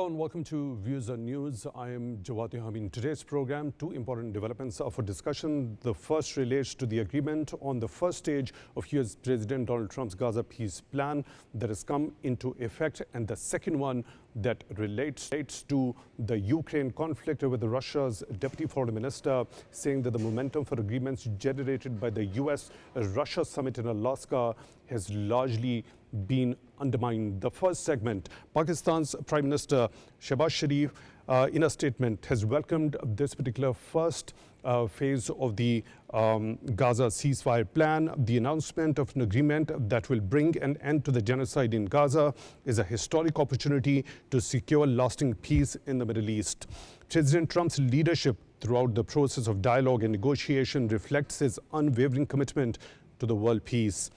and welcome to Views on News. I am Jawad Yaham. In today's program, two important developments are for discussion. The first relates to the agreement on the first stage of US President Donald Trump's Gaza peace plan that has come into effect, and the second one that relates to the Ukraine conflict, with Russia's Deputy Foreign Minister saying that the momentum for agreements generated by the US-Russia summit in Alaska has largely been undermined. The first segment, Pakistan's Prime Minister Shehbaz Sharif, in a statement, has welcomed this particular first phase of the Gaza ceasefire plan. The announcement of an agreement that will bring an end to the genocide in Gaza is a historic opportunity to secure lasting peace in the Middle East. President Trump's leadership throughout the process of dialogue and negotiation reflects his unwavering commitment to the world peace.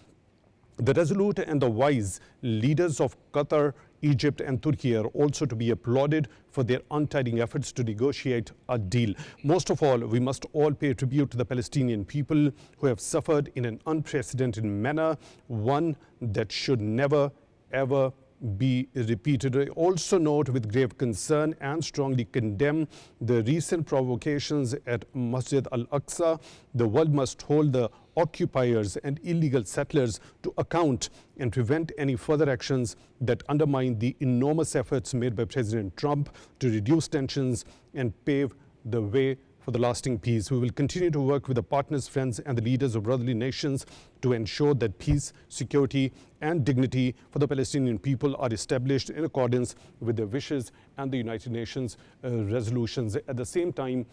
The resolute and the wise leaders of Qatar, Egypt and Turkey are also to be applauded for their untiring efforts to negotiate a deal. Most of all, we must all pay tribute to the Palestinian people who have suffered in an unprecedented manner, one that should never, ever be repeated. I also note with grave concern and strongly condemn the recent provocations at Masjid al-Aqsa. The world must hold the occupiers and illegal settlers to account and prevent any further actions that undermine the enormous efforts made by President Trump to reduce tensions and pave the way for the lasting peace. We will continue to work with the partners, friends and the leaders of brotherly nations to ensure that peace, security and dignity for the Palestinian people are established in accordance with their wishes and the United Nations resolutions. At the same time,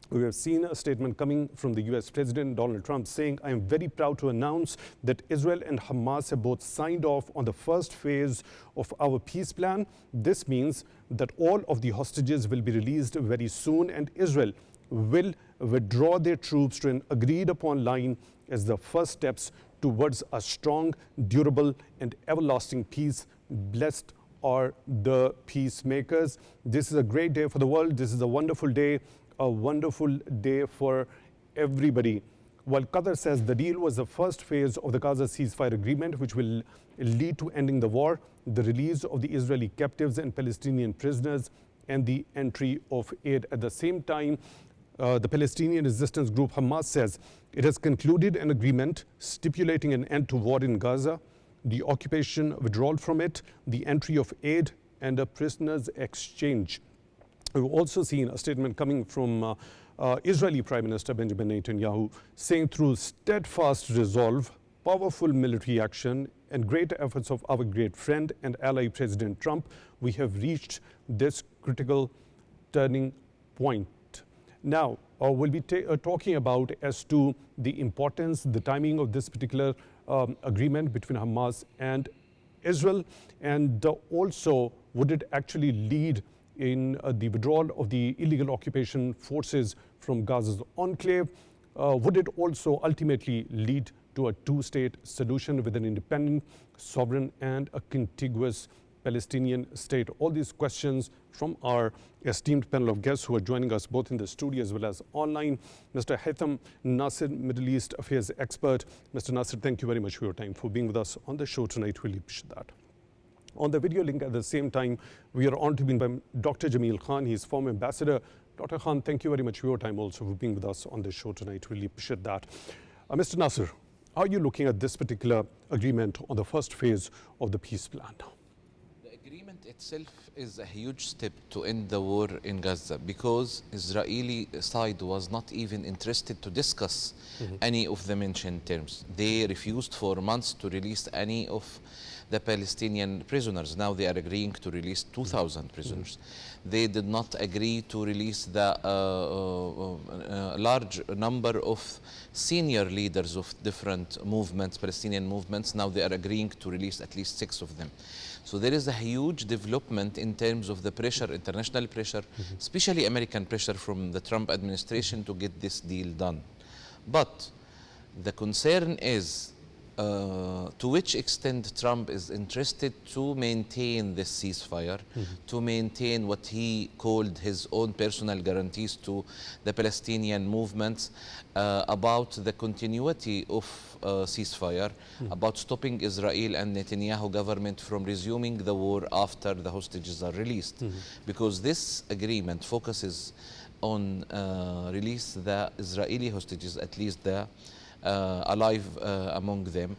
we have seen a statement coming from the US President Donald Trump saying, I am very proud to announce that Israel and Hamas have both signed off on the first phase of our peace plan. This means that all of the hostages will be released very soon, and Israel will withdraw their troops to an agreed upon line as the first steps towards a strong, durable and everlasting peace. Blessed are the peacemakers. This is a great day for the world. This is a wonderful day for everybody. While Qatar says the deal was the first phase of the Gaza ceasefire agreement, which will lead to ending the war, the release of the Israeli captives and Palestinian prisoners, and the entry of aid. At the same time, the Palestinian resistance group Hamas says it has concluded an agreement stipulating an end to war in Gaza, the occupation withdrawal from it, the entry of aid, and a prisoners exchange. We've also seen a statement coming from Israeli Prime Minister Benjamin Netanyahu saying, through steadfast resolve, powerful military action and great efforts of our great friend and ally President Trump, we have reached this critical turning point. Now, we'll be talking about as to the importance, the timing of this particular agreement between Hamas and Israel, and also would it actually lead in the withdrawal of the illegal occupation forces from Gaza's enclave? Would it also ultimately lead to a two-state solution with an independent, sovereign and a contiguous Palestinian state? All these questions from our esteemed panel of guests who are joining us both in the studio as well as online. Mr. Haitham Naser, Middle East affairs expert. Mr. Naser, thank you very much for your time, for being with us on the show tonight. Really appreciate that. On the video link at the same time, we are honored to be by Dr. Jamil Khan. He is former ambassador. Dr. Khan, thank you very much for your time also for being with us on the show tonight. Really appreciate that. Mr. Naser, how are you looking at this particular agreement on the first phase of the peace plan? The agreement itself is a huge step to end the war in Gaza, because Israeli side was not even interested to discuss any of the mentioned terms. They refused for months to release any of the Palestinian prisoners. Now they are agreeing to release 2,000 prisoners. They did not agree to release the large number of senior leaders of different movements, Palestinian movements. Now they are agreeing to release at least 6 of them. So there is a huge development in terms of the pressure, international pressure, especially American pressure from the Trump administration to get this deal done. But the concern is to which extent Trump is interested to maintain this ceasefire, to maintain what he called his own personal guarantees to the Palestinian movements about the continuity of ceasefire, about stopping Israel and Netanyahu government from resuming the war after the hostages are released. Because this agreement focuses on release the Israeli hostages, at least the alive among them,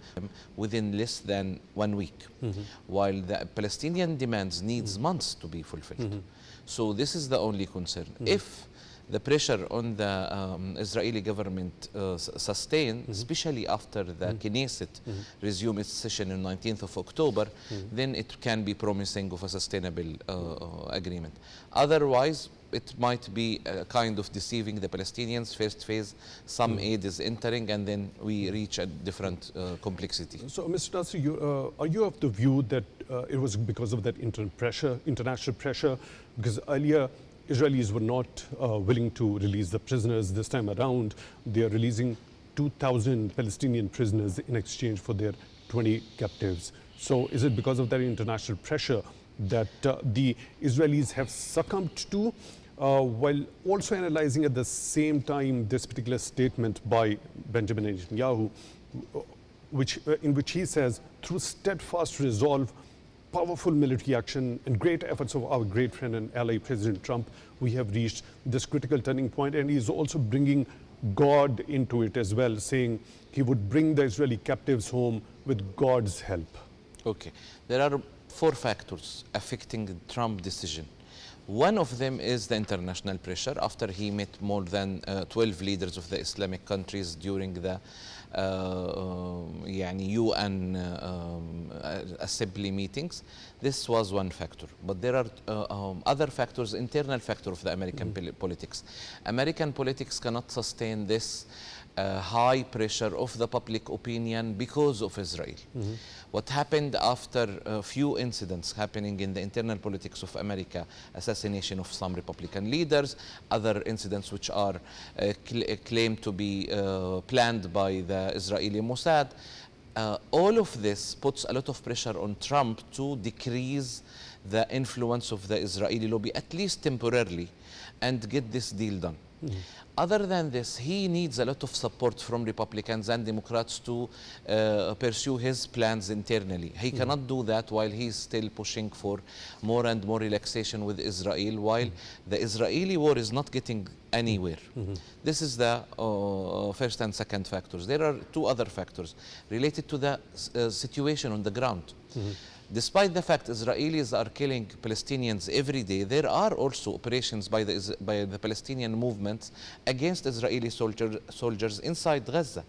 within less than 1 week, while the Palestinian demands needs months to be fulfilled. So this is the only concern. If the pressure on the Israeli government sustained, especially after the Knesset resumed its session on 19th of October, then it can be promising of a sustainable agreement. Otherwise, it might be kind of deceiving the Palestinians. First phase, some aid is entering, and then we reach a different complexity. So, Mr. Naser, are you of the view that it was because of that international pressure? Because earlier, Israelis were not willing to release the prisoners. This time around, they are releasing 2,000 Palestinian prisoners in exchange for their 20 captives. So is it because of that international pressure that the Israelis have succumbed to, while also analyzing at the same time this particular statement by Benjamin Netanyahu, in which he says, through steadfast resolve, powerful military action and great efforts of our great friend and ally President Trump, we have reached this critical turning point. And he's also bringing God into it as well, saying he would bring the Israeli captives home with God's help. Okay, there are 4 factors affecting the Trump decision. One of them is the international pressure. After he met more than 12 leaders of the Islamic countries during the UN assembly meetings, this was one factor. But there are other factors, internal factor of the American politics. American politics cannot sustain this high pressure of the public opinion because of Israel. What happened after a few incidents happening in the internal politics of America, assassination of some Republican leaders, other incidents which are claimed to be planned by the Israeli Mossad, all of this puts a lot of pressure on Trump to decrease the influence of the Israeli lobby, at least temporarily, and get this deal done. Other than this, he needs a lot of support from Republicans and Democrats to pursue his plans internally. He cannot do that while he's still pushing for more and more relaxation with Israel, while the Israeli war is not getting anywhere. This is the first and second factors. There are 2 other factors related to the situation on the ground. Despite the fact Israelis are killing Palestinians every day, there are also operations by the Palestinian movements against Israeli soldiers inside Gaza.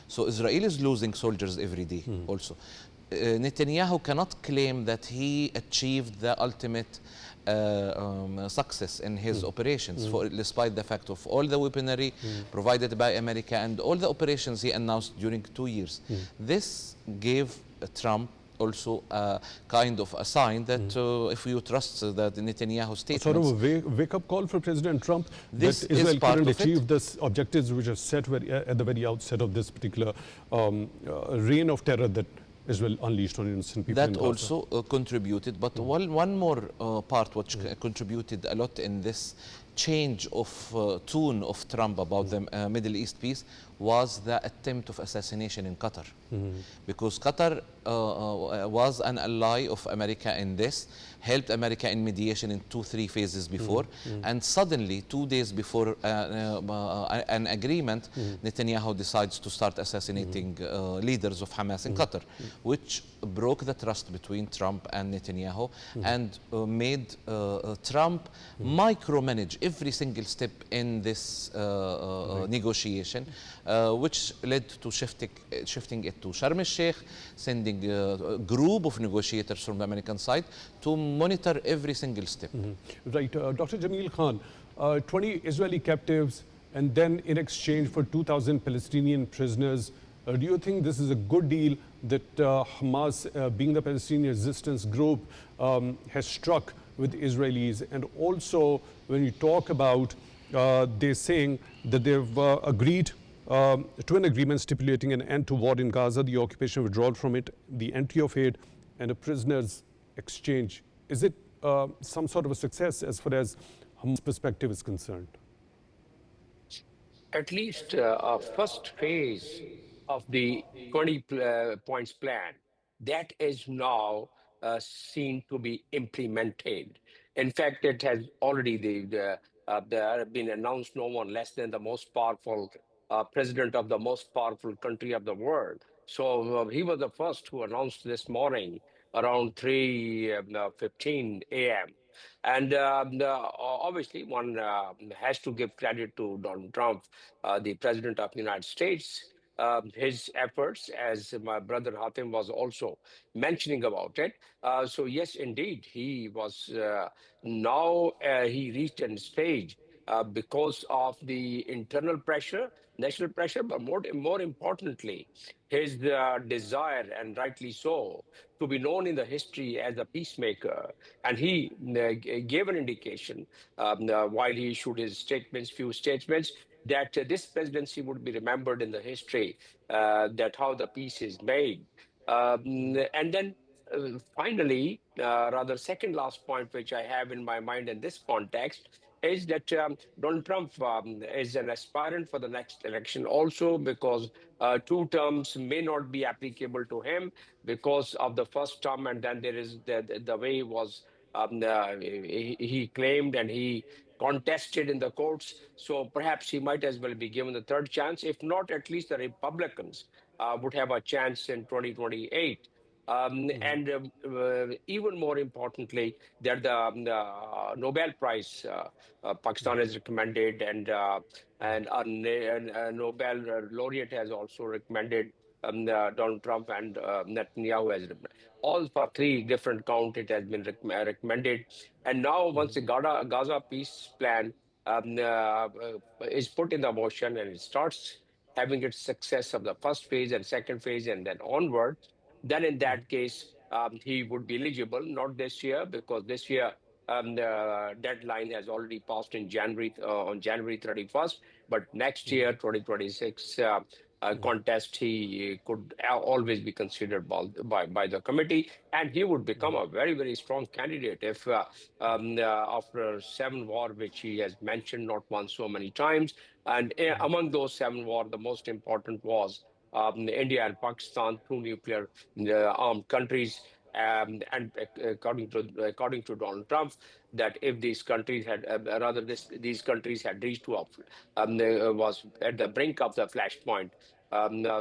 So Israel is losing soldiers every day also. Netanyahu cannot claim that he achieved the ultimate success in his operations, despite the fact of all the weaponry provided by America and all the operations he announced during 2 years. This gave Trump also kind of a sign that if you trust that Netanyahu statements... Sort of a wake-up call for President Trump this that Israel is part couldn't of achieve this objectives which are set at the very outset of this particular reign of terror that Israel unleashed on innocent people. That also contributed, but one more part which contributed a lot in this change of tune of Trump about the Middle East peace was the attempt of assassination in Qatar. Because Qatar was an ally of America in this, helped America in mediation in 2-3 phases before, and suddenly 2 days before an agreement, Netanyahu decides to start assassinating leaders of Hamas in Qatar, which broke the trust between Trump and Netanyahu and made Trump micromanage every single step in this negotiation, which led to shifting it to Sharm el-Sheikh, sending a group of negotiators from the American side to monitor every single step. Right. Dr. Jamil Khan, 20 Israeli captives and then in exchange for 2,000 Palestinian prisoners. Do you think this is a good deal that Hamas, being the Palestinian resistance group, has struck with Israelis? And also, when you talk about they're saying that they've agreed to an agreement stipulating an end to war in Gaza, the occupation withdrawal from it, the entry of aid, and a prisoners exchange. Is it some sort of a success as far as Hamas' perspective is concerned? At least a first phase of the 20 points plan that is now seen to be implemented. In fact, it has already there have been announced no one less than the most powerful president of the most powerful country of the world. So he was the first who announced this morning around 3:15 a.m. And obviously, one has to give credit to Donald Trump, the President of the United States, his efforts, as my brother Hatem was also mentioning about it. So yes, indeed, he was now he reached a stage because of the internal pressure, national pressure, but more importantly, his desire, and rightly so, to be known in the history as a peacemaker. And he gave an indication while he issued his statements, few statements, that this presidency would be remembered in the history, that how the peace is made. And then finally, rather second last point, which I have in my mind in this context, is that Donald Trump is an aspirant for the next election also, because two terms may not be applicable to him because of the first term, and then there is the way he was he claimed and he contested in the courts. So perhaps he might as well be given the third chance. If not, at least the Republicans would have a chance in 2028. Even more importantly, that the Nobel Prize Pakistan has recommended, and a Nobel laureate has also recommended Donald Trump, and Netanyahu has all for three different count. It has been recommended, and now once the Gaza peace plan is put in the motion and it starts having its success of the first phase and second phase and then onward, then in that case, he would be eligible, not this year, because this year the deadline has already passed in January, on January 31st. But next year, 2026 contest, he could always be considered by the committee, and he would become a very, very strong candidate if after seven war, which he has mentioned not once, so many times. And among those seven war, the most important was India and Pakistan, two nuclear armed countries. And according to Donald Trump, that if these countries had these countries had reached to was at the brink of the flashpoint.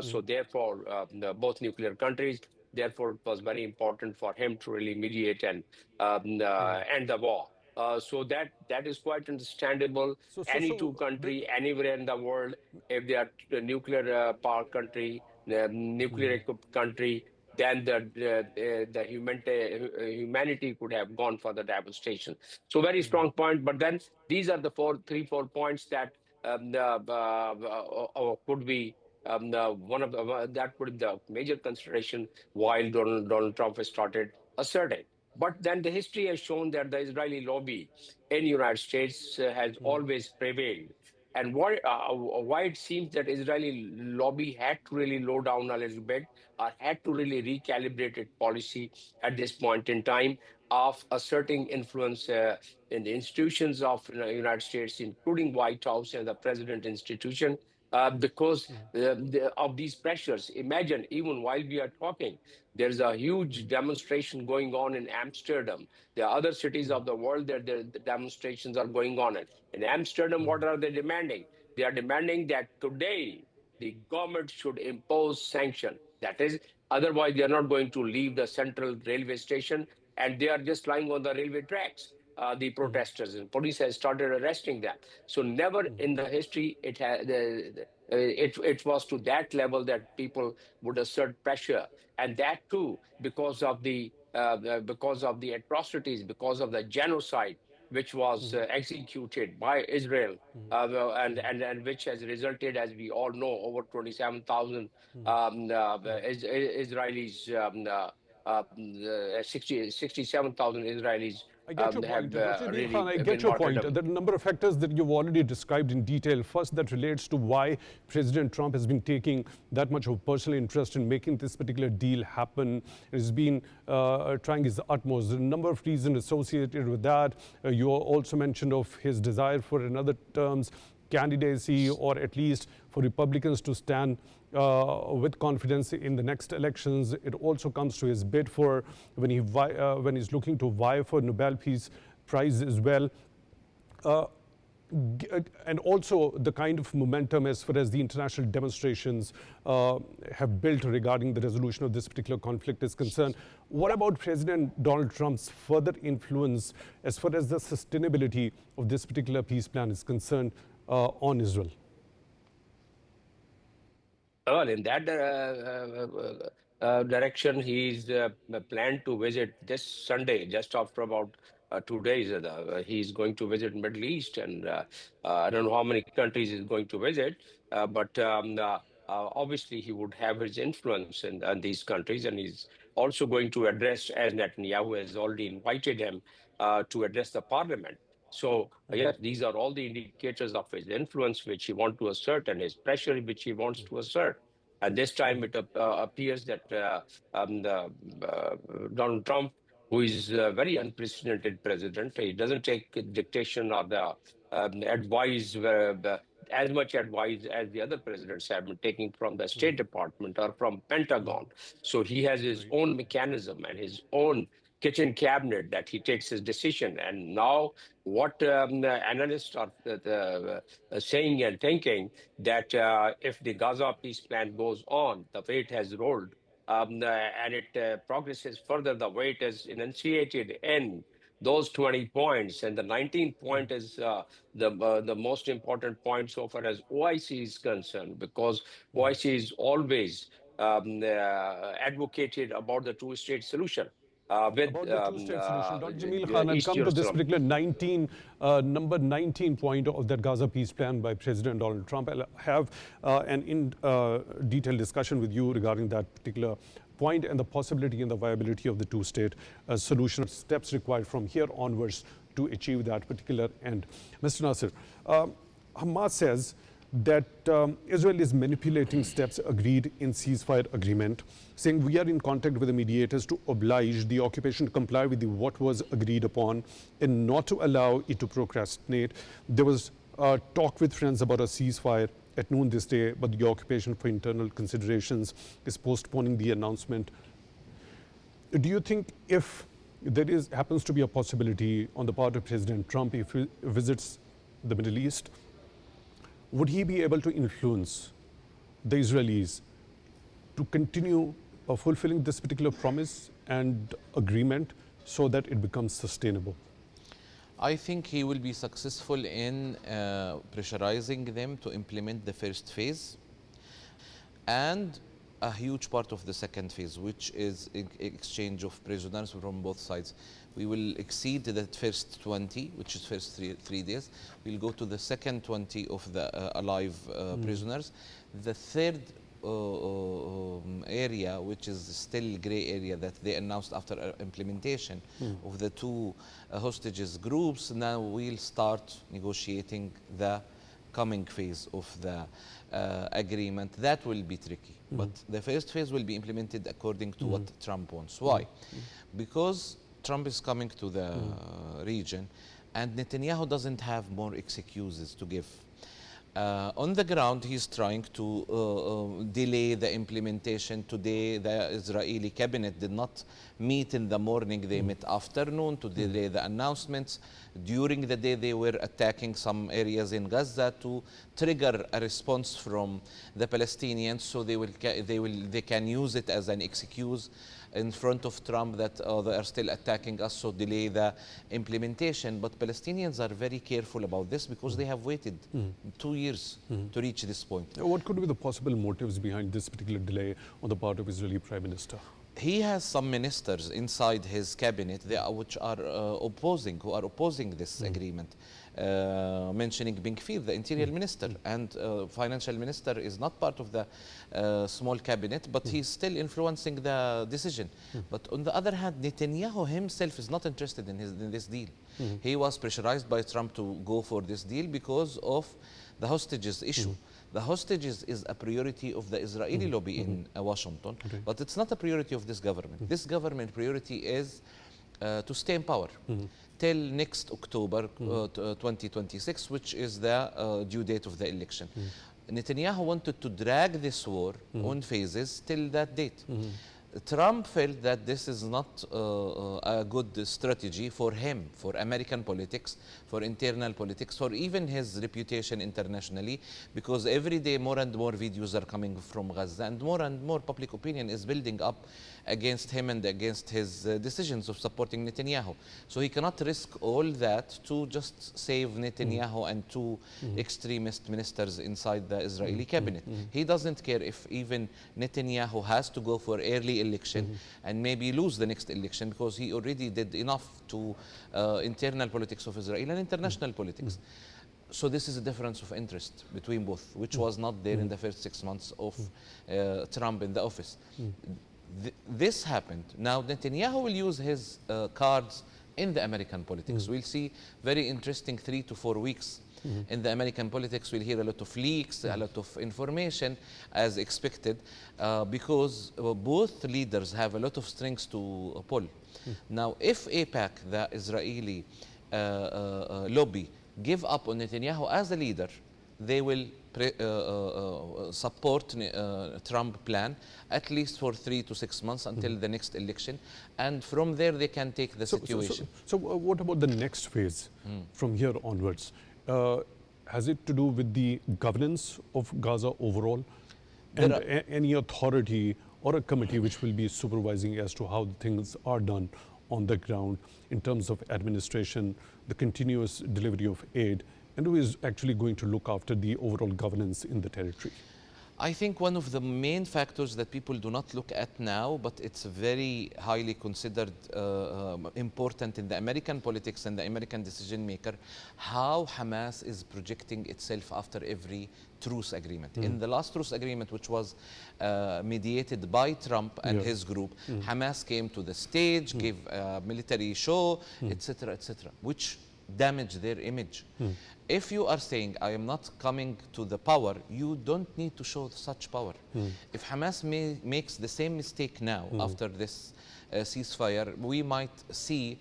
So therefore, both nuclear countries. Therefore, it was very important for him to really mediate and end the war. So that is quite understandable. Any two country, anywhere in the world, if they are a nuclear power country, nuclear equipped country, then the humanity could have gone for the devastation. So very strong point. But then these are the three, 4 points that could be one of the that would be the major consideration while Donald Trump has started asserting. But then the history has shown that the Israeli lobby in the United States has always prevailed. And why it seems that Israeli lobby had to really low down a little bit, or had to really recalibrate its policy at this point in time of asserting influence in the institutions of the United States, including White House and the President institution, because of these pressures. Imagine, even while we are talking, there's a huge demonstration going on in Amsterdam. There are other cities of the world that the demonstrations are going on. In Amsterdam, what are they demanding? They are demanding that today the government should impose sanction. That is, otherwise they are not going to leave the central railway station, and they are just lying on the railway tracks. The protesters, and police has started arresting them. So never in the history it had it was to that level that people would assert pressure, and that too because of the atrocities, because of the genocide which was executed by Israel, and which has resulted, as we all know, over 27,000 Israelis, 67,000 Israelis I get your have point. Dr. Jamil really Khan, I get been your point. martyrdom. There are a number of factors that you've already described in detail. First, that relates to why President Trump has been taking that much of personal interest in making this particular deal happen. He's been trying his utmost. There are a number of reasons associated with that. You also mentioned of his desire for another term's candidacy, or at least for Republicans to stand with confidence in the next elections. It also comes to his bid for when he's looking to vie for Nobel Peace Prize as well. And also the kind of momentum as far as the international demonstrations have built regarding the resolution of this particular conflict is concerned. What about President Donald Trump's further influence as far as the sustainability of this particular peace plan is concerned on Israel? Well, in that direction, he's planned to visit this Sunday, just after about 2 days. He's going to visit Middle East, and I don't know how many countries he's going to visit, but obviously he would have his influence in these countries, and he's also going to address, as Netanyahu has already invited him to address the parliament. So yes, these are all the indicators of his influence, which he wants to assert, and his pressure, which he wants to assert. And this time it appears that Donald Trump, who is a very unprecedented president, he doesn't take dictation or the advice, as much advice as the other presidents have been taking from the State Department or from Pentagon. So he has his own mechanism and his own kitchen cabinet that he takes his decision. And now what the analysts are saying and thinking that if the Gaza peace plan goes on, the way it has rolled, and it progresses further, the way it is enunciated in those 20 points, and the 19th point is the most important point so far as OIC is concerned, because OIC is always advocated about the two-state solution. With About the two-state solution, Dr. Jamil Khan, I'll East come to this Jerusalem. particular number 19 point of that Gaza peace plan by President Donald Trump. I'll have an in-detailed discussion with you regarding that particular point and the possibility and the viability of the two-state solution, steps required from here onwards to achieve that particular end. Mr. Naser, Hamas says that Israel is manipulating steps agreed in ceasefire agreement, saying we are in contact with the mediators to oblige the occupation to comply with what was agreed upon and not to allow it to procrastinate. There was talk with friends about a ceasefire at noon this day, but the occupation for internal considerations is postponing the announcement. Do you think if there happens to be a possibility on the part of President Trump, if he visits the Middle East, would he be able to influence the Israelis to continue fulfilling this particular promise and agreement so that it becomes sustainable? I think he will be successful in pressurizing them to implement the first phase and a huge part of the second phase, which is exchange of prisoners from both sides. We will exceed that first 20, which is first three days. We'll go to the second 20 of the alive prisoners. The third area, which is still gray area that they announced after implementation of the two hostages groups, now we'll start negotiating the coming phase of the agreement. That will be tricky, but the first phase will be implemented according to what Trump wants. Why? Because Trump is coming to the region and Netanyahu doesn't have more excuses to give. On the ground, he's trying to delay the implementation. Today, the Israeli cabinet did not meet in the morning. They met afternoon to delay the announcements. During the day, they were attacking some areas in Gaza to trigger a response from the Palestinians, so they can use it as an excuse in front of Trump that they are still attacking us, so delay the implementation. But Palestinians are very careful about this because they have waited 2 years to reach this point. What could be the possible motives behind this particular delay on the part of Israeli Prime Minister? He has some ministers inside his cabinet who are opposing this agreement. mentioning Ben Gvir, the interior minister, and financial minister is not part of the small cabinet, but he's still influencing the decision. But on the other hand, Netanyahu himself is not interested in this deal. He was pressurized by Trump to go for this deal because of the hostages issue. The hostages is a priority of the Israeli lobby in Washington, but it's not a priority of this government. This government priority is to stay in power till next October 2026, which is the due date of the election. Netanyahu wanted to drag this war on phases till that date. Trump felt that this is not a good strategy for him, for American politics, for internal politics, for even his reputation internationally, because every day more and more videos are coming from Gaza, and more public opinion is building up against him and against his decisions of supporting Netanyahu. So he cannot risk all that to just save Netanyahu and two extremist ministers inside the Israeli cabinet. He doesn't care if even Netanyahu has to go for early election and maybe lose the next election, because he already did enough to internal politics of Israel and international politics. So this is a difference of interest between both, which was not there in the first 6 months of Trump in the office. This happened. Now Netanyahu will use his cards in the American politics. We'll see very interesting 3 to 4 weeks in the American politics. We'll hear a lot of leaks, a lot of information as expected, because both leaders have a lot of strings to pull. Now, if AIPAC, the Israeli lobby, give up on Netanyahu as a leader, they will support Trump plan at least for 3 to 6 months until the next election, and from there they can take the situation. So what about the next phase from here onwards? Has it to do with the governance of Gaza overall, and any authority or a committee which will be supervising as to how things are done on the ground in terms of administration, the continuous delivery of aid, and who is actually going to look after the overall governance in the territory? I think one of the main factors that people do not look at now, but it's very highly considered important in the American politics and the American decision maker, how Hamas is projecting itself after every truce agreement. In the last truce agreement, which was mediated by Trump and his group, Hamas came to the stage, gave a military show, etc., which damage their image. If you are saying, I am not coming to the power, you don't need to show such power. If Hamas makes the same mistake now after this ceasefire, we might see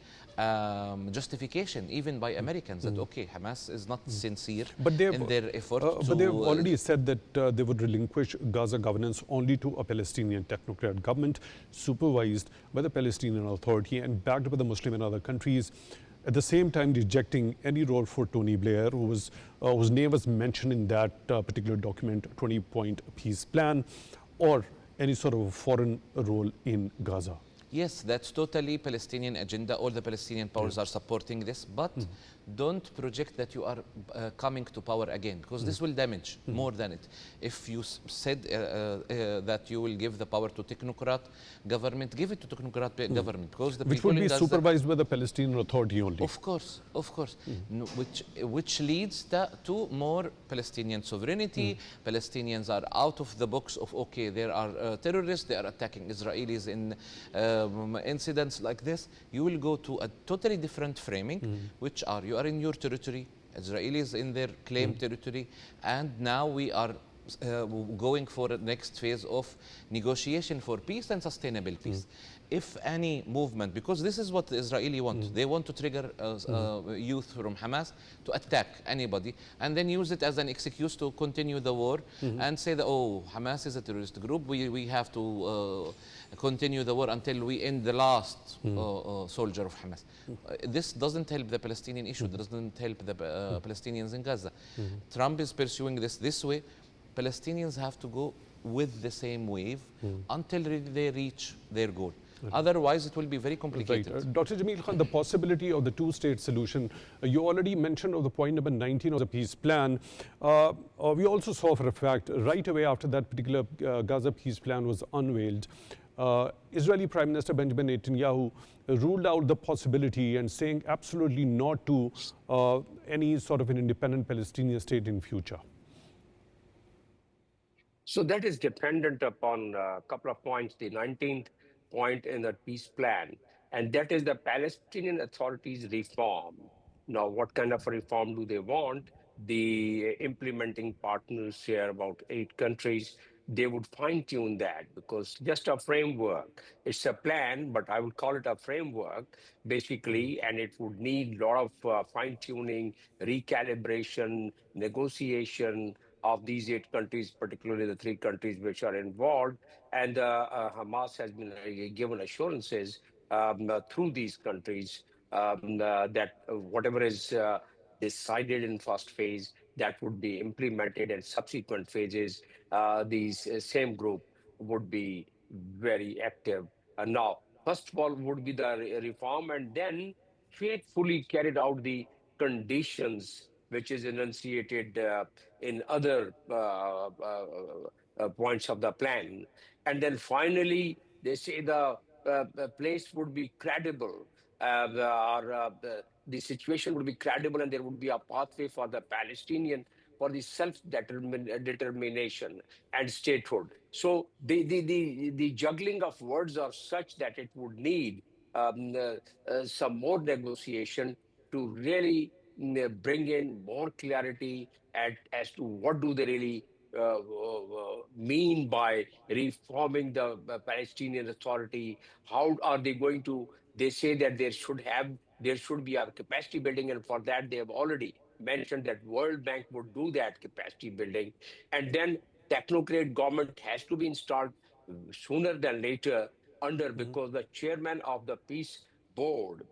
justification even by Americans that, okay, Hamas is not sincere in their effort but they've already said that they would relinquish Gaza governance only to a Palestinian technocrat government supervised by the Palestinian Authority and backed by the Muslim and other countries. At the same time, rejecting any role for Tony Blair, whose name was mentioned in that particular document, 20-point peace plan, or any sort of foreign role in Gaza. Yes, that's totally Palestinian agenda. All the Palestinian powers are supporting this, but don't project that you are coming to power again, because this will damage more than it. If you said that you will give the power to technocrat government, give it to technocrat government, because the which people will be in Gaza, supervised by the Palestinian Authority only. Of course, no, which leads to more Palestinian sovereignty. Palestinians are out of the box of, okay, there are terrorists, they are attacking Israelis in incidents like this. You will go to a totally different framing, which are, you are in your territory, Israelis in their claimed territory, and now we are going for the next phase of negotiation for peace and sustainable peace. If any movement, because this is what the Israeli want, they want to trigger youth from Hamas to attack anybody and then use it as an excuse to continue the war and say that, oh, Hamas is a terrorist group, we have to continue the war until we end the last soldier of Hamas. This doesn't help the Palestinian issue, doesn't help the Palestinians in Gaza. Trump is pursuing this way. Palestinians have to go with the same wave until they reach their goal. Otherwise, it will be very complicated. Right. Dr. Jamil Khan, the possibility of the two-state solution, you already mentioned of the point number 19 of the peace plan. We also saw for a fact, right away after that particular Gaza peace plan was unveiled, Israeli Prime Minister Benjamin Netanyahu ruled out the possibility and saying absolutely not to any sort of an independent Palestinian state in future. So that is dependent upon a couple of points. The 19th point in the peace plan, and that is the Palestinian Authority's reform. Now, what kind of a reform do they want? The implementing partners here, about 8 countries, they would fine tune that because just a framework. It's a plan, but I would call it a framework basically, and it would need a lot of fine tuning, recalibration, negotiation of these 8 countries, particularly the 3 countries which are involved. And Hamas has been given assurances through these countries that whatever is decided in first phase, that would be implemented in subsequent phases. These same group would be very active. Now, first of all, would be the reform, and then faithfully carried out the conditions which is enunciated in other points of the plan. And then finally, they say the place would be credible, the situation would be credible, and there would be a pathway for the Palestinian for the self-determination and statehood. So the juggling of words are such that it would need some more negotiation to really bring in more clarity as to what do they really mean by reforming the Palestinian Authority. How are they going to? They say that there should be a capacity building, and for that they have already mentioned that World Bank would do that capacity building, and then technocrat government has to be installed sooner than later because the chairman of the peace board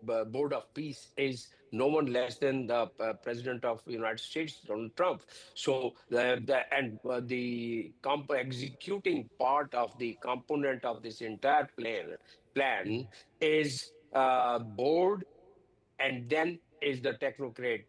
of peace is no one less than the president of the United States, Donald Trump. So the executing part of the component of this entire plan is board, and then is the technocrat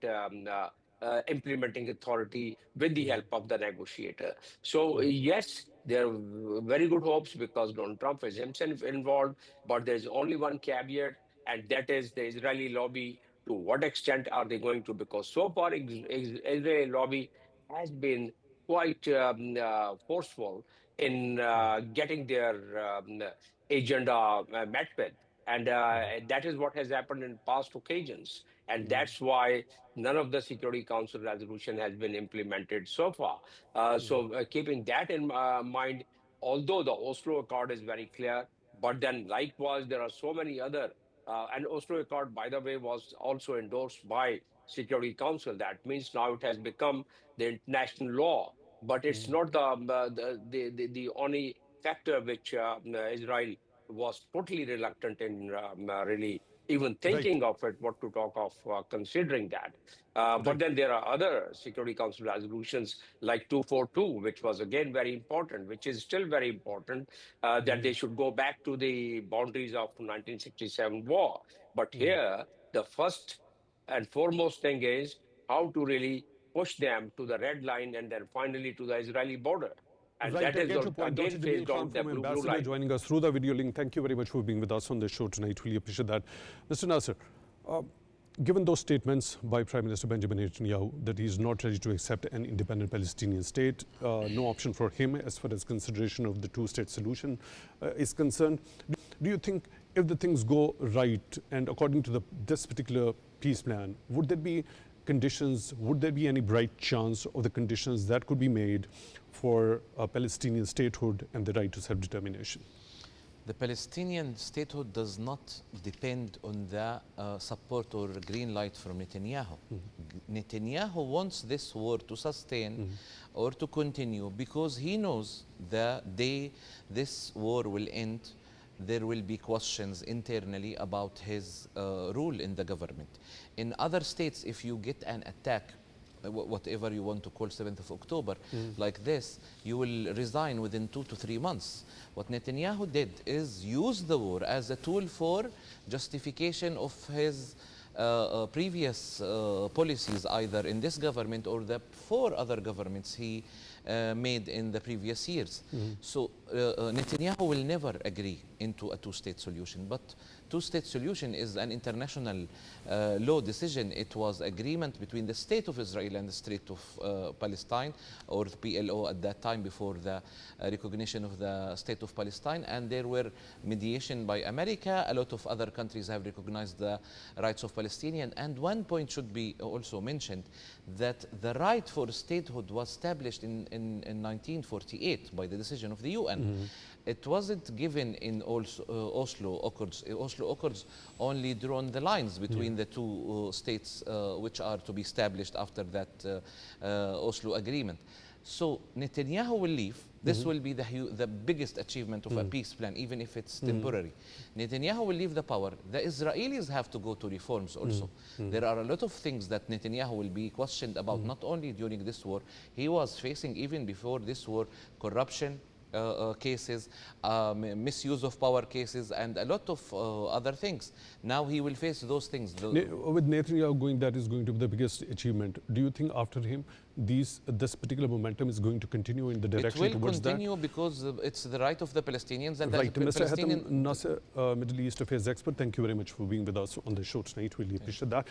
implementing authority with the help of the negotiator. So yes, there are very good hopes because Donald Trump is himself involved, but there's only one caveat, and that is the Israeli lobby. To what extent are they going to? Because so far, Israeli lobby has been quite forceful in getting their agenda met with. And that is what has happened in past occasions. And that's why none of the Security Council resolution has been implemented so far. So keeping that in mind, although the Oslo Accord is very clear, but then likewise, there are so many other, and Oslo Accord, by the way, was also endorsed by Security Council. That means now it has become the international law, but it's not the only factor which Israel was totally reluctant in really even Right. thinking of it, what to talk of considering that. But Right. then there are other Security Council resolutions like 242, which was again very important, which is still very important, that they should go back to the boundaries of 1967 war. But here, the first and foremost thing is how to really push them to the red line and then finally to the Israeli border. And Right, that I is get your point. again Dr. Jamil phased Khan out the from blue Ambassador line. joining us through the video link. Thank you very much for being with us on the show tonight. Really appreciate that. Mr. Nasser, given those statements by Prime Minister Benjamin Netanyahu that he is not ready to accept an independent Palestinian state, no option for him as far as consideration of the two-state solution is concerned, do you think if the things go right and according to this particular peace plan, would there be conditions, would there be any bright chance of the conditions that could be made for a Palestinian statehood and the right to self-determination? The Palestinian statehood does not depend on the support or green light from Netanyahu. Netanyahu wants this war to sustain or to continue because he knows the day this war will end, there will be questions internally about his rule in the government. In other states, if you get an attack, whatever you want to call 7th of October, like this, you will resign within 2 to 3 months. What Netanyahu did is use the war as a tool for justification of his previous policies, either in this government or the four other governments he made in the previous years. So Netanyahu will never agree into a two-state solution, but two-state solution is an international law decision. It was agreement between the state of Israel and the state of Palestine, or the PLO at that time, before the recognition of the state of Palestine, and there were mediation by America. A lot of other countries have recognized the rights of Palestinians. And one point should be also mentioned, that the right for statehood was established in 1948 by the decision of the UN. It wasn't given in Oslo Accords. Oslo Accords only drawn the lines between the two states which are to be established after that Oslo agreement. So Netanyahu will leave. This will be the biggest achievement of a peace plan, even if it's temporary. Netanyahu will leave the power. The Israelis have to go to reforms also. There are a lot of things that Netanyahu will be questioned about, not only during this war. He was facing, even before this war, corruption cases, misuse of power cases, and a lot of other things. Now he will face those things. With Netanyahu going, that is going to be the biggest achievement. Do you think after him, this particular momentum is going to continue in the direction towards that? It will continue because it's the right of the Palestinians. And right. Mr. Palestinian Haitham Naser, Middle East affairs expert, thank you very much for being with us on the show tonight. Really appreciate that.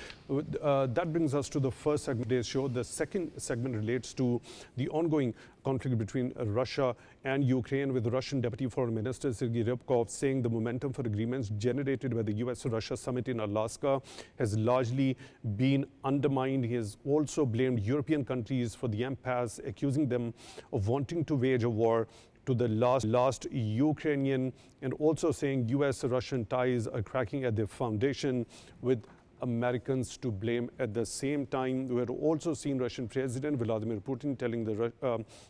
That brings us to the first segment of today's show. The second segment relates to the ongoing conflict between Russia and Ukraine, with Russian Deputy Foreign Minister Sergei Ryabkov saying the momentum for agreements generated by the US-Russia summit in Alaska has largely been undermined. He has also blamed European countries for the impasse, accusing them of wanting to wage a war to the last Ukrainian, and also saying US-Russian ties are cracking at their foundation, with Americans to blame. At the same time, we had also seen Russian President Vladimir Putin telling the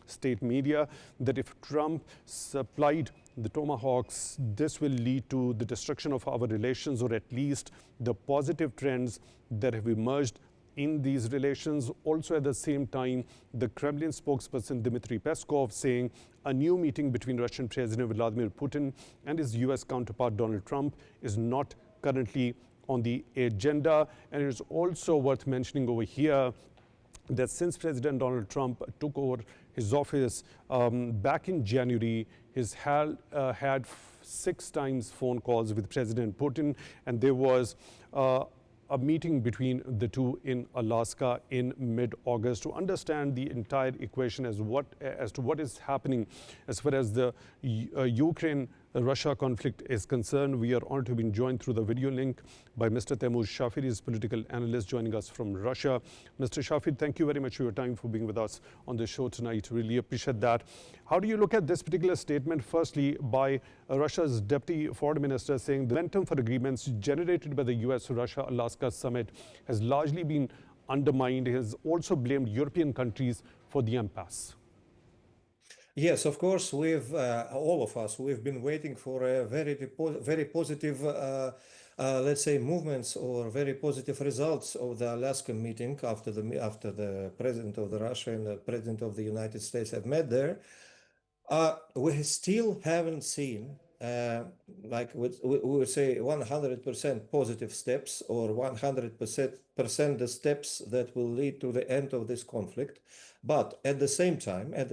state media that if Trump supplied the Tomahawks, this will lead to the destruction of our relations, or at least the positive trends that have emerged in these relations. Also at the same time, the Kremlin spokesperson Dmitry Peskov saying a new meeting between Russian President Vladimir Putin and his US counterpart Donald Trump is not currently on the agenda. And it is also worth mentioning over here that since President Donald Trump took over his office back in January, he's had 6 times phone calls with President Putin, and there was a meeting between the two in Alaska in mid-August to understand the entire equation as to what is happening as far as the Ukraine-Russia conflict is concerned. We are honored to have been joined through the video link by Mr. Teymur Shafir. He is political analyst joining us from Russia. Mr. Shafir, thank you very much for your time, for being with us on the show tonight. Really appreciate that. How do you look at this particular statement, firstly, by Russia's Deputy Foreign Minister, saying the momentum for agreements generated by the US-Russia-Alaska summit has largely been undermined? He has also blamed European countries for the impasse. Yes, of course, all of us, we've been waiting for a very positive, let's say, movements or very positive results of the Alaskan meeting after the president of the Russia and the president of the United States have met there. We still haven't seen, like we would say, 100% positive steps, or 100% the steps that will lead to the end of this conflict. But at the same time, I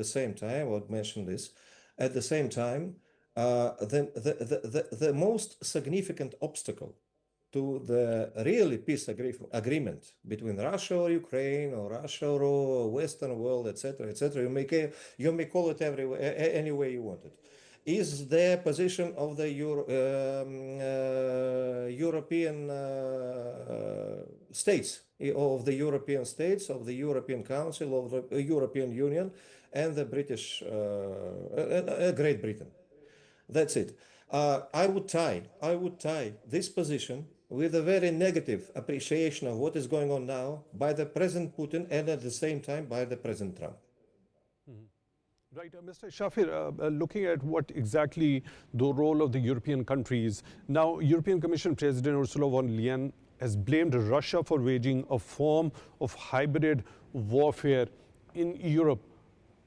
would mention this, at the same time, the most significant obstacle to the really peace agreement between Russia or Ukraine, or Russia or Western world, etc., you may call it any way you want it, is the position of the European states, of the European states, of the European Council, of the European Union, and the Great Britain. That's it. I would tie this position with a very negative appreciation of what is going on now by the President Putin, and at the same time by the President Trump. Right, Mr. Shafir, looking at what exactly the role of the European countries, now European Commission President Ursula von der Leyen has blamed Russia for waging a form of hybrid warfare in Europe.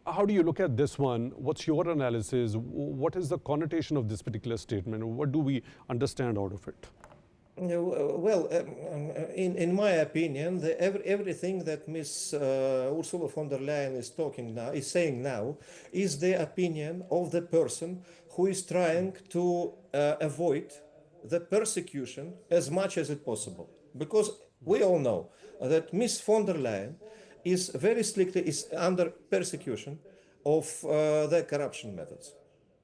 How do you look at this one? What's your analysis? What is the connotation of this particular statement? What do we understand out of it? Well, in my opinion, everything that Ms. Ursula von der Leyen is saying now, is the opinion of the person who is trying to avoid the persecution as much as it possible. Because we all know that Ms. von der Leyen is very strictly is under persecution of the corruption methods.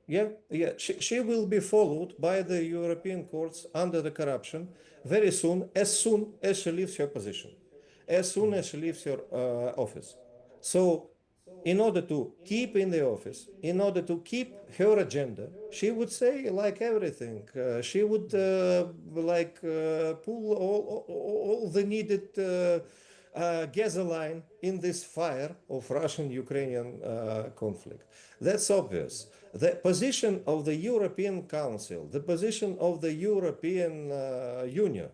Yeah. She will be followed by the European courts under the corruption very soon as she leaves her position, as soon as she leaves her office. So, in order to keep in the office, in order to keep her agenda, she would say like everything. She would pull all the needed gasoline in this fire of Russian-Ukrainian conflict. That's obvious. The position of the European Council, the position of the European Union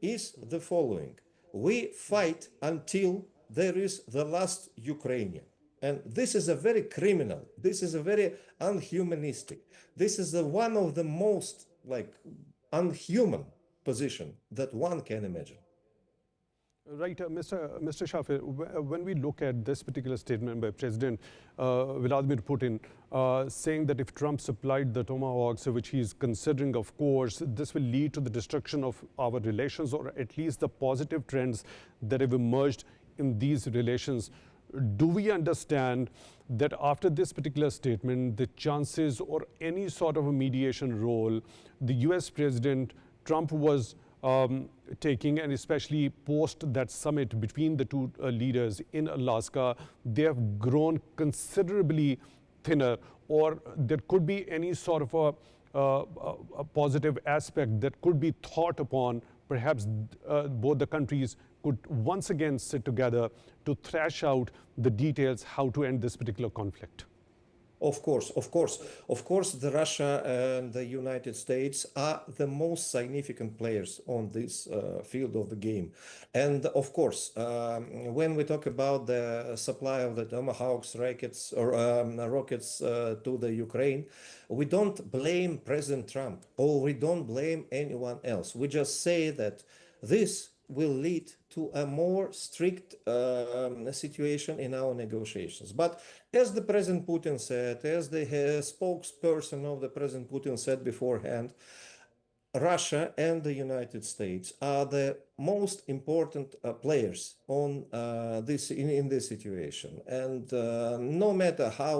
is the following. We fight until there is the last Ukrainian. And this is a very criminal, this is a very unhumanistic, this is one of the most unhuman position that one can imagine. Right, Mr. Shafir, when we look at this particular statement by President Vladimir Putin, saying that if Trump supplied the Tomahawks, which he is considering, of course, this will lead to the destruction of our relations, or at least the positive trends that have emerged in these relations. Do we understand that after this particular statement, the chances or any sort of a mediation role the US President Trump was taking, and especially post that summit between the two leaders in Alaska, they have grown considerably thinner, or there could be any sort of a positive aspect that could be thought upon? Perhaps both the countries could once again sit together to thrash out the details how to end this particular conflict. Of course, the Russia and the United States are the most significant players on this field of the game. And of course, when we talk about the supply of the Tomahawks rockets to the Ukraine, we don't blame President Trump or we don't blame anyone else. We just say that this will lead to a more strict situation in our negotiations. But as the President Putin said, as the spokesperson of the President Putin said beforehand, Russia and the United States are the most important players on in this situation. And no matter how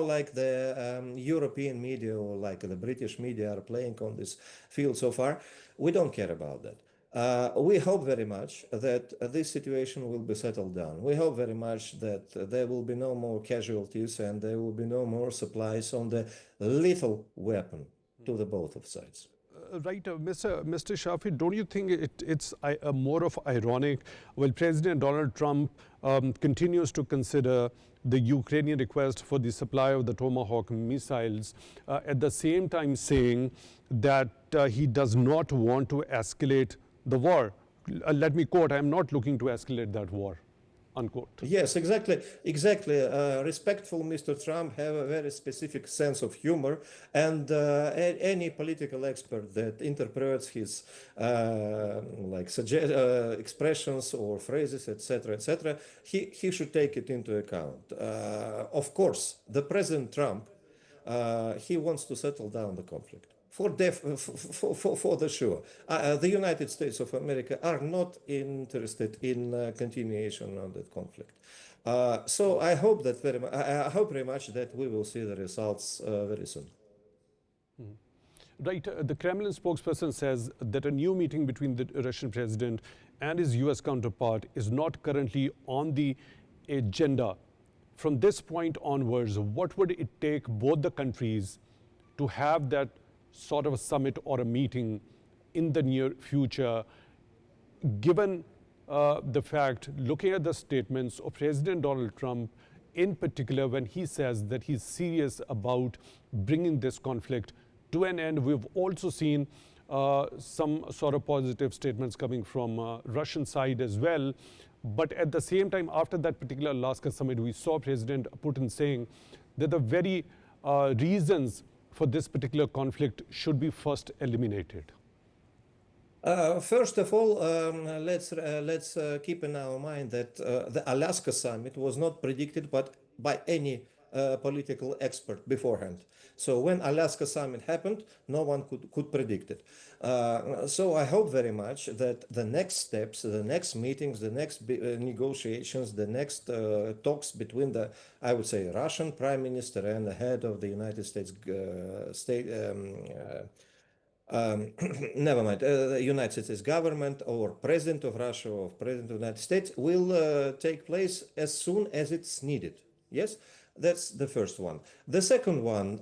like the European media or like the British media are playing on this field so far, we don't care about that. We hope very much that this situation will be settled down. We hope very much that there will be no more casualties and there will be no more supplies on the lethal weapon to the both of sides. Right, Mr. Shafir, don't you think it's more of ironic? Well, President Donald Trump continues to consider the Ukrainian request for the supply of the Tomahawk missiles, at the same time saying that he does not want to escalate the war. Let me quote, "I am not looking to escalate that war," unquote. Yes, exactly. Respectful Mr. Trump have a very specific sense of humor, and any political expert that interprets his expressions or phrases, etc., he should take it into account. Of course, the President Trump, he wants to settle down the conflict. For the sure. The United States of America are not interested in continuation of that conflict. So I hope that I hope very much that we will see the results very soon. Right. The Kremlin spokesperson says that a new meeting between the Russian president and his US counterpart is not currently on the agenda. From this point onwards, what would it take both the countries to have that sort of a summit or a meeting in the near future, given the fact, looking at the statements of President Donald Trump, in particular, when he says that he's serious about bringing this conflict to an end? We've also seen some sort of positive statements coming from Russian side as well. But at the same time, after that particular Alaska summit, we saw President Putin saying that the very reasons for this particular conflict should be first eliminated? First of all, let's keep in our mind that the Alaska summit was not predicted by any political expert beforehand. So when Alaska summit happened, no one could predict it. So I hope very much that the next steps, the next meetings, the next negotiations, the next talks between I would say, Russian Prime Minister and the head of the United States never mind, the United States government or President of Russia or President of the United States will take place as soon as it's needed. Yes, that's the first one. The second one,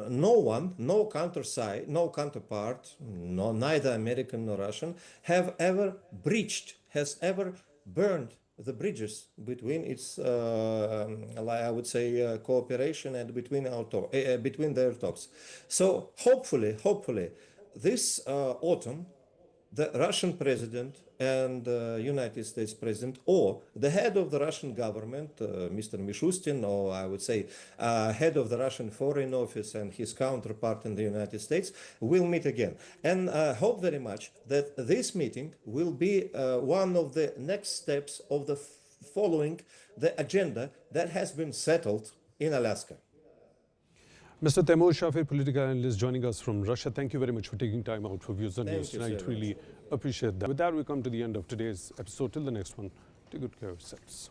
no counterpart, neither American nor Russian, has ever burned the bridges between its, I would say, cooperation and between their talks. So hopefully, this autumn, the Russian president and United States president, or the head of the Russian government, Mr. Mishustin, or I would say head of the Russian Foreign Office and his counterpart in the United States, will meet again. And I hope very much that this meeting will be one of the next steps of the following the agenda that has been settled in Alaska. Mr. Teymur Shafir, political analyst, joining us from Russia. Thank you very much for taking time out for Views on News tonight. Really appreciate that. With that, we come to the end of today's episode. Till the next one, take good care of yourselves.